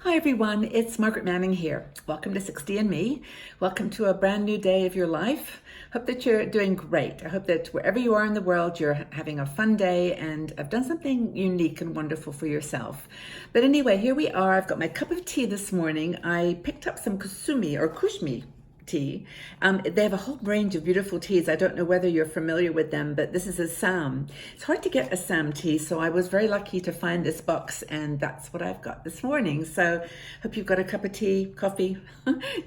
Hi everyone, it's Margaret Manning here. Welcome to 60 and Me. Welcome to a brand new day of your life. Hope that you're doing great. I hope that wherever you are in the world, you're having a fun day and have done something unique and wonderful for yourself. But anyway, here we are. I've got my cup of tea this morning. I picked up some kusumi or kushmi tea. They have a whole range of beautiful teas. I don't know whether you're familiar with them, but this is Assam. It's hard to get Assam tea, so I was very lucky to find this box, and that's what I've got this morning. So hope you've got a cup of tea, coffee,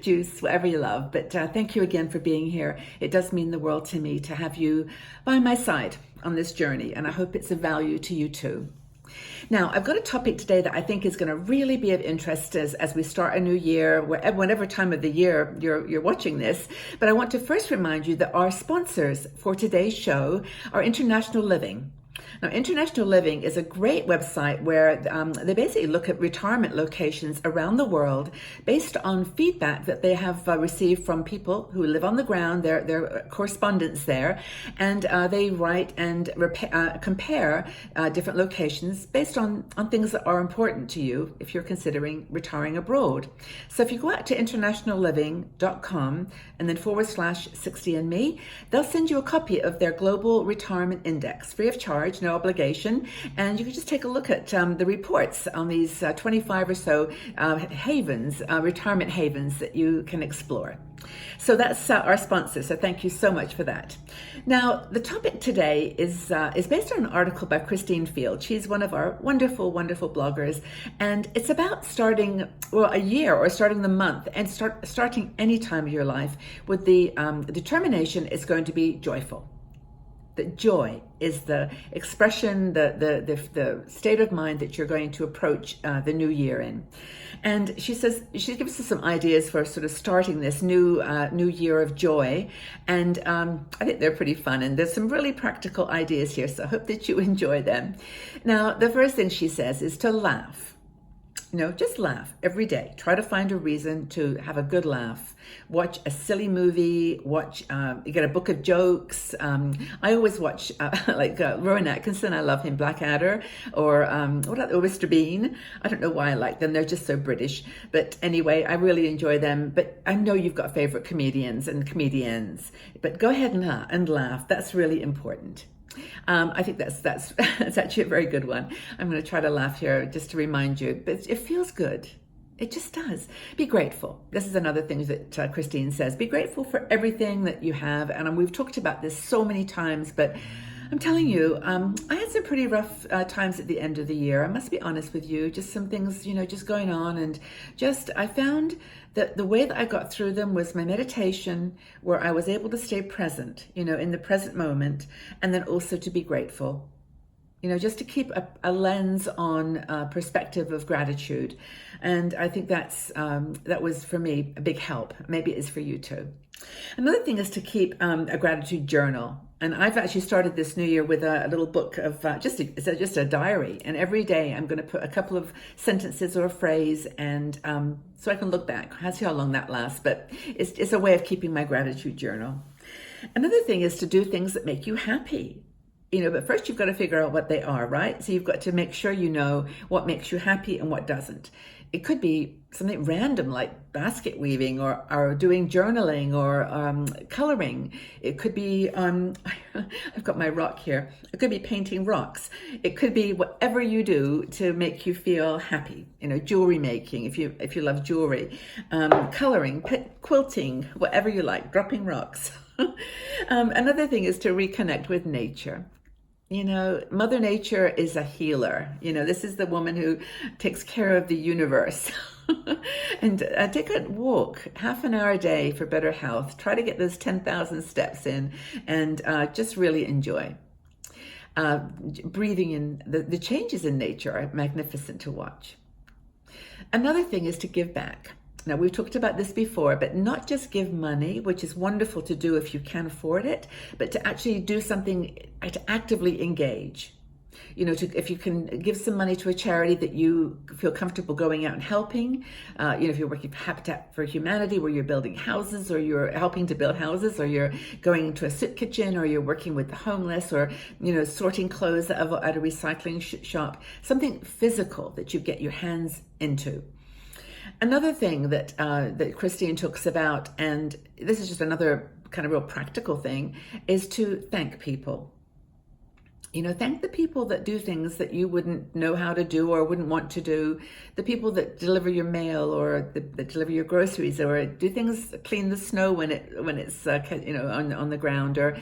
juice, whatever you love. But thank you again for being here. It does mean the world to me to have you by my side on this journey, and I hope it's of value to you too. Now, I've got a topic today that I think is going to really be of interest as we start a new year, whatever time of the year you're watching this. But I want to first remind you that our sponsors for today's show are International Living. Now, International Living is a great website where they basically look at retirement locations around the world based on feedback that they have received from people who live on the ground, their correspondents there, and they write and compare different locations based on things that are important to you if you're considering retiring abroad. So if you go out to internationalliving.com and then /60andme, they'll send you a copy of their Global Retirement Index free of charge, no obligation, and you can just take a look at the reports on these 25 or so havens, retirement havens that you can explore. So that's our sponsor, so thank you so much for that. Now, the topic today is based on an article by Christine Field. She's one of our wonderful, wonderful bloggers, and it's about starting, a year or starting the month and starting any time of your life with the determination it's going to be joyful. That joy is the expression, the state of mind that you're going to approach the new year in. And she gives us some ideas for sort of starting this new year of joy. And I think they're pretty fun. And there's some really practical ideas here, so I hope that you enjoy them. Now, the first thing she says is to laugh. Just laugh every day. Try to find a reason to have a good laugh. Watch a silly movie. You get a book of jokes. I always watch Rowan Atkinson. I love him. Blackadder or Mr. Bean. I don't know why I like them. They're just so British. But anyway, I really enjoy them. But I know you've got favorite comedians and comedians. But go ahead and laugh. That's really important. I think that's actually a very good one. I'm going to try to laugh here just to remind you, but it feels good. It just does. Be grateful. This is another thing that Christine says. Be grateful for everything that you have. And we've talked about this so many times, but I'm telling you, I had some pretty rough times at the end of the year. I must be honest with you, just some things, just going on. And I found that the way that I got through them was my meditation, where I was able to stay present, in the present moment, and then also to be grateful. Just to keep a lens on perspective of gratitude. And I think that was for me a big help. Maybe it is for you too. Another thing is to keep a gratitude journal. And I've actually started this new year with a little book of just a diary. And every day I'm going to put a couple of sentences or a phrase, and so I can look back. I'll see how long that lasts. But it's a way of keeping my gratitude journal. Another thing is to do things that make you happy. But first you've got to figure out what they are, right? So you've got to make sure you know what makes you happy and what doesn't. It could be something random like basket weaving or doing journaling or coloring. It could be, I've got my rock here. It could be painting rocks. It could be whatever you do to make you feel happy. Jewelry making, if you love jewelry, coloring, quilting, whatever you like, dropping rocks. Another thing is to reconnect with nature. Mother Nature is a healer. This is the woman who takes care of the universe. And take a walk, half an hour a day for better health. Try to get those 10,000 steps in and just really enjoy. Breathing in the changes in nature are magnificent to watch. Another thing is to give back. Now, we've talked about this before, but not just give money, which is wonderful to do if you can afford it, but to actually do something, to actively engage. If you can give some money to a charity that you feel comfortable going out and helping, if you're working for Habitat for Humanity, where you're building houses, or you're helping to build houses, or you're going to a soup kitchen, or you're working with the homeless, or, sorting clothes at a recycling shop, something physical that you get your hands into. Another thing that Christine talks about, and this is just another kind of real practical thing, is to thank people. Thank the people that do things that you wouldn't know how to do or wouldn't want to do. The people that deliver your mail, or that deliver your groceries, or do things, clean the snow when it's on the ground, or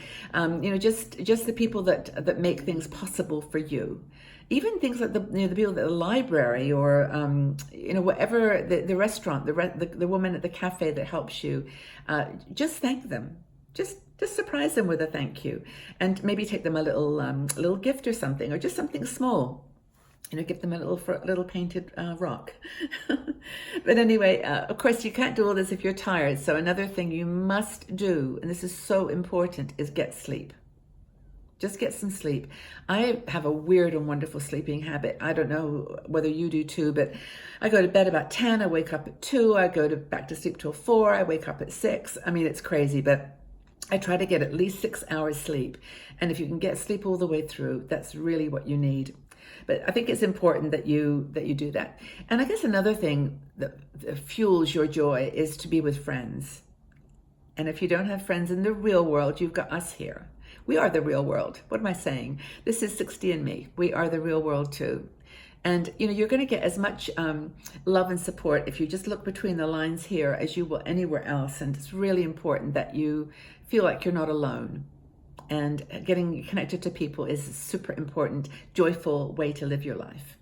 just the people that make things possible for you. Even things like the people at the library, or whatever, the restaurant, the woman at the cafe that helps you. Just thank them. Just surprise them with a thank you, and maybe take them a little gift or something, or just something small. Give them a little painted rock. But anyway, of course, you can't do all this if you're tired. So another thing you must do, and this is so important, is get sleep. Just get some sleep. I have a weird and wonderful sleeping habit. I don't know whether you do too, but I go to bed about 10, I wake up at 2, I go back to sleep till 4, I wake up at 6. I mean, it's crazy, but I try to get at least 6 hours sleep. And if you can get sleep all the way through, that's really what you need. But I think it's important that you do that. And I guess another thing that fuels your joy is to be with friends. And if you don't have friends in the real world, you've got us here. We are the real world. What am I saying? This is 60andMe. We are the real world too. And you're going to get as much love and support if you just look between the lines here as you will anywhere else. And it's really important that you feel like you're not alone. And getting connected to people is a super important, joyful way to live your life.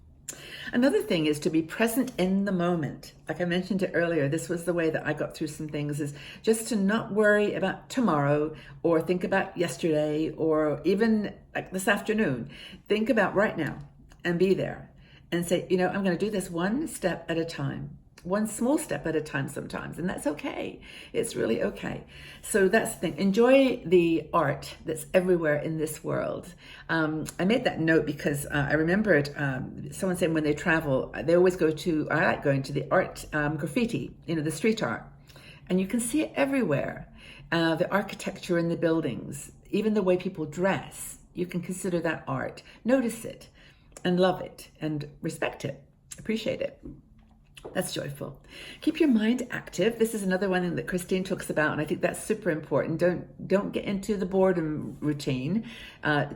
Another thing is to be present in the moment. Like I mentioned it earlier, this was the way that I got through some things, is just to not worry about tomorrow or think about yesterday or even like this afternoon. Think about right now and be there and say, I'm going to do this one step at a time. One small step at a time sometimes, and that's okay. It's really okay. So that's the thing. Enjoy the art that's everywhere in this world. I made that note because I remembered someone saying when they travel, they always I like going to the art graffiti, the street art. And you can see it everywhere. The architecture in the buildings, even the way people dress, you can consider that art. Notice it and love it and respect it, appreciate it. That's joyful. Keep your mind active. This is another one that Christine talks about, and I think that's super important. Don't get into the boredom routine.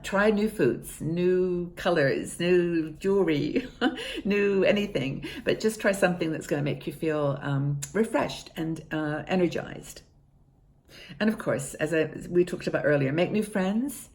Try new foods, new colors, new jewelry, new anything. But just try something that's going to make you feel refreshed and energized. And of course, as we talked about earlier, make new friends.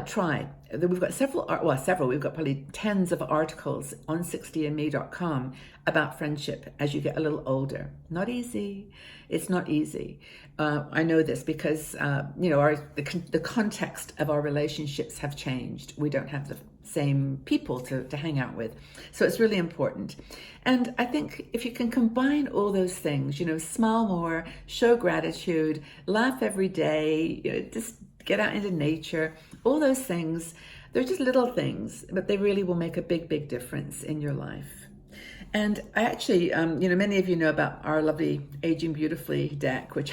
Try. We've got several. We've got probably tens of articles on 60andme.com about friendship as you get a little older. Not easy. It's not easy. I know this because the context of our relationships have changed. We don't have the same people to hang out with, so it's really important. And I think if you can combine all those things, smile more, show gratitude, laugh every day, just get out into nature, all those things, they're just little things, but they really will make a big, big difference in your life. And I actually, many of you know about our lovely Aging Beautifully deck, which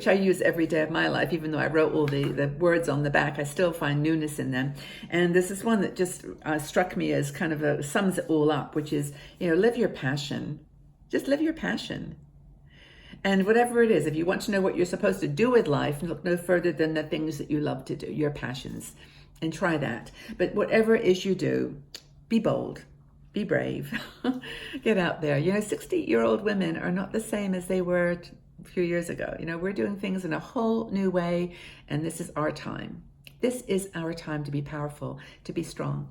I use every day of my life. Even though I wrote all the words on the back, I still find newness in them. And this is one that just struck me as kind of sums it all up, which is, live your passion. Just live your passion. And whatever it is, if you want to know what you're supposed to do with life, look no further than the things that you love to do, your passions, and try that. But whatever it is you do, be bold, be brave, get out there. 60-year-old women are not the same as they were a few years ago. We're doing things in a whole new way, and this is our time. This is our time to be powerful, to be strong.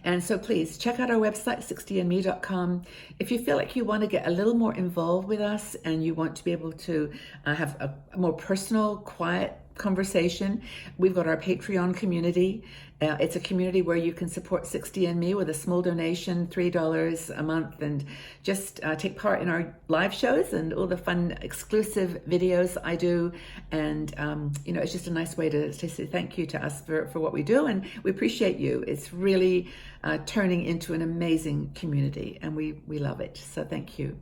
And so please check out our website, 60andme.com. If you feel like you want to get a little more involved with us and you want to be able to have a more personal, quiet conversation, we've got our Patreon community. It's a community where you can support 60andMe with a small donation, $3 a month, and just take part in our live shows and all the fun exclusive videos I do. And, it's just a nice way to say thank you to us for what we do. And we appreciate you. It's really turning into an amazing community, and we love it. So thank you.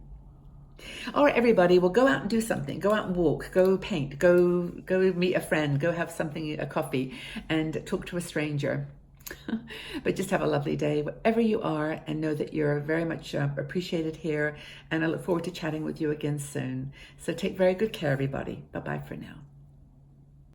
All right, everybody, well, go out and do something. Go out and walk, go paint, go meet a friend, go have a coffee and talk to a stranger. But just have a lovely day wherever you are, and know that you're very much appreciated here. And I look forward to chatting with you again soon. So take very good care, everybody. Bye bye for now.